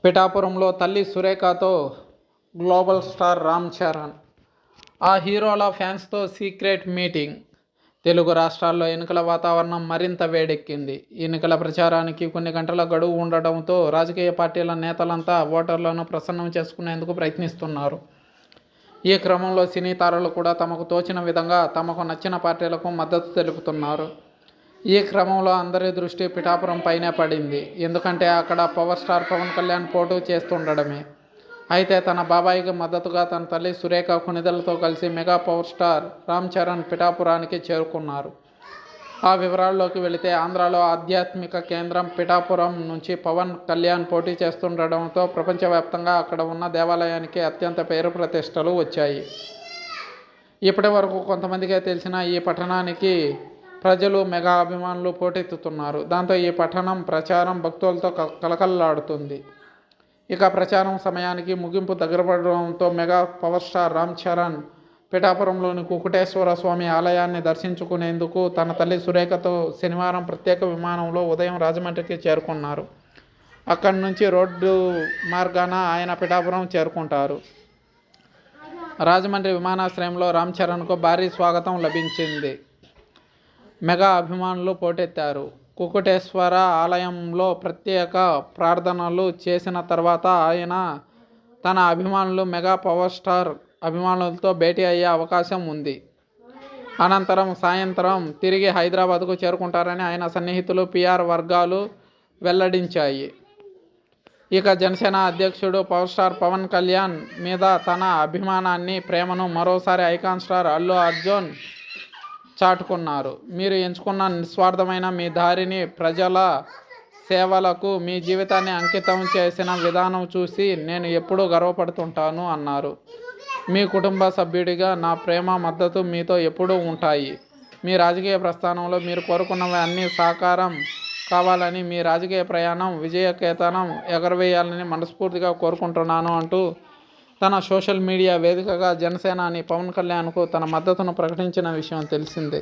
పిఠాపురంలో తల్లి సురేఖతో global star Ram Charan. ఆ హీరోల ఫ్యాన్స్తో సీక్రెట్ మీటింగ్. తెలుగు రాష్ట్రాల్లో ఎన్నికల వాతావరణం మరింత వేడెక్కింది. ఎన్నికల ప్రచారానికి కొన్ని గంటల గడువు ఉండడంతో రాజకీయ పార్టీల నేతలంతా ఓటర్లను ప్రసన్నం చేసుకునేందుకు ప్రయత్నిస్తున్నారు. ఈ క్రమంలో సినీ తారలు కూడా తమకు తోచిన విధంగా తమకు నచ్చిన పార్టీలకు మద్దతు తెలుపుతున్నారు. ఈ క్రమంలో అందరి దృష్టి పిఠాపురం పైనే పడింది. ఎందుకంటే అక్కడ పవర్ స్టార్ పవన్ కళ్యాణ్ పోటీ చేస్తుండడమే. అయితే తన బాబాయికి మద్దతుగా తన తల్లి సురేఖ కొణిదెలతో కలిసి mega power star Ram Charan పిఠాపురానికి చేరుకున్నారు. ఆ వివరాల్లోకి వెళితే ఆంధ్రాలో ఆధ్యాత్మిక కేంద్రం పిఠాపురం నుంచి పవన్ కళ్యాణ్ పోటీ చేస్తుండడంతో ప్రపంచవ్యాప్తంగా అక్కడ ఉన్న దేవాలయానికి అత్యంత పేరు ప్రతిష్టలు వచ్చాయి. ఇప్పటి వరకు కొంతమందికే తెలిసిన ఈ పట్టణానికి ప్రజలు మెగా అభిమానులు పోటెత్తుతున్నారు. దాంతో ఈ పట్టణం ప్రచారం భక్తులతో కలకల్లాడుతుంది. ఇక ప్రచారం సమయానికి ముగింపు దగ్గరపడడంతో mega power star Ram Charan పిఠాపురంలోని కుకుటేశ్వర స్వామి ఆలయాన్ని దర్శించుకునేందుకు తన తల్లి సురేఖతో శనివారం ప్రత్యేక విమానంలో ఉదయం రాజమండ్రికి చేరుకున్నారు. అక్కడి నుంచి రోడ్డు మార్గాన ఆయన పిఠాపురం చేరుకుంటారు. రాజమండ్రి విమానాశ్రయంలో రామ్ చరణ్కు భారీ స్వాగతం లభించింది. మెగా అభిమానులు పోటెత్తారు. కుకుటేశ్వర ఆలయంలో ప్రత్యేక ప్రార్థనలు చేసిన తర్వాత ఆయన తన అభిమానులు మెగా పవర్ స్టార్ అభిమానులతో భేటీ అయ్యే అవకాశం ఉంది. అనంతరం సాయంత్రం తిరిగి హైదరాబాద్కు చేరుకుంటారని ఆయన సన్నిహితులు, పిఆర్ వర్గాలు వెల్లడించాయి. ఇక జనసేన అధ్యక్షుడు పవర్ స్టార్ పవన్ కళ్యాణ్ మీద తన అభిమానాన్ని, ప్రేమను మరోసారి ఐకాన్ స్టార్ అల్లు అర్జున్ చాటుకున్నారు. మీరు ఎంచుకున్న నిస్వార్థమైన మీ దారిని, ప్రజల సేవలకు మీ జీవితాన్ని అంకితం చేసిన విధానం చూసి నేను ఎప్పుడూ గర్వపడుతుంటాను అన్నారు. మీ కుటుంబ సభ్యుడిగా నా ప్రేమ, మద్దతు మీతో ఎప్పుడూ ఉంటాయి. మీ రాజకీయ ప్రస్థానంలో మీరు కోరుకున్నవి అన్నీ సాకారం కావాలని, మీ రాజకీయ ప్రయాణం విజయకేతనం ఎగరవేయాలని మనస్ఫూర్తిగా కోరుకుంటున్నాను అంటూ తన సోషల్ మీడియా వేదికగా జనసేనాని పవన్ కళ్యాణ్కు తన మద్దతును ప్రకటించిన విషయం తెలిసిందే.